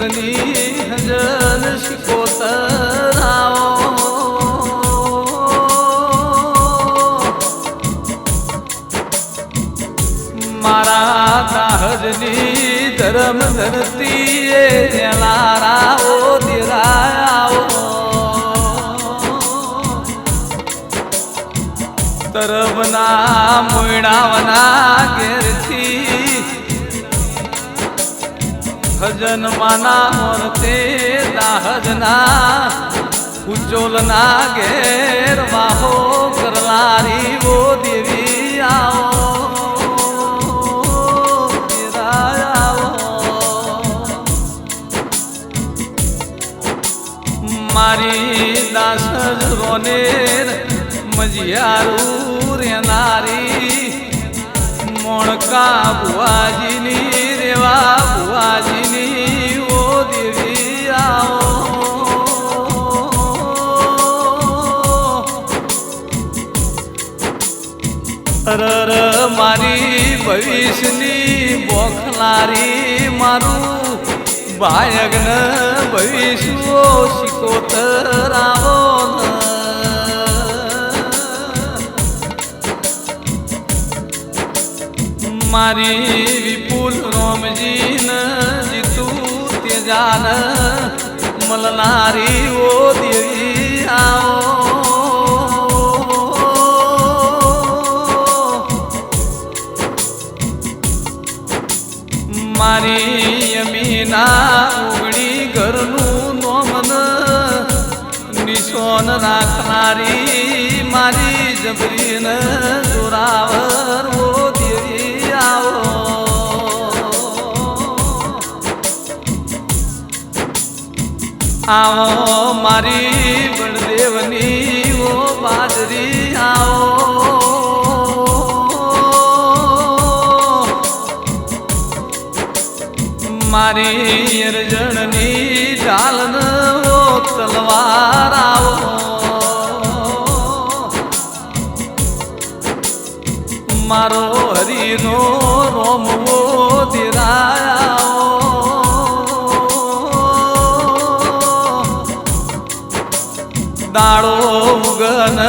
ભક્તની ભજન શિકોતરાઓ મારા દાહજની ધર્મ ધરતી લારાઓ દિરાઓ તરવના મોયણાવના ઘેરથી ભજન માના મોરતે દાહજના ઉજ્જવલના ઘેર વાહો કરલારી વો દેવી આવો મારી દાસ રોનેર મજિયારું રેનારી મોણકા ભુવાજીની રેવા ભુવાજીની ઓ દેવી આવો અરર મારી ભવિષ્યની બોખલારી મારું ભાયગ્ન ભવિષ્યો શિકોતરાવો મારી વિપુલ રોમજીન જીતું તેજાન મલનારી ઓ દેવી આવો મારી યમીના ઉગડી ઘરનું નોમન નિશોન રાખનારી મારી જબરીન જોરાવર ઓ દેવી આવો આવો મારી બળદેવની ઓ બાજરી આવો મારી અરજણની ઢાલન ઓ તલવાર આવો મારો હરિનો રોમવો દિરાયો દાડો ઉગન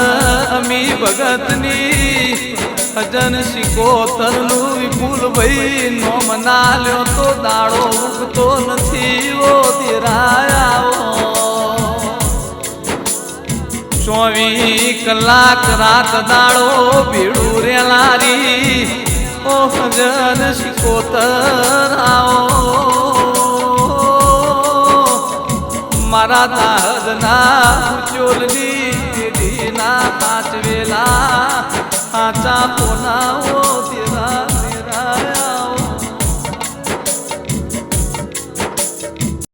અમી ભગતની ભજન શિકોતરનું વિપુલ ભાઈ નો મનાલ્યો તો દાડો ઉગતો નથી ઓ દિરાયો 24 કલાક રાત દાડો ભીડું રેલારી ઓ ભજન શિકોતર આવો મારા દાહજના ચોલની પેઢીના પાચવેલા આચા પોના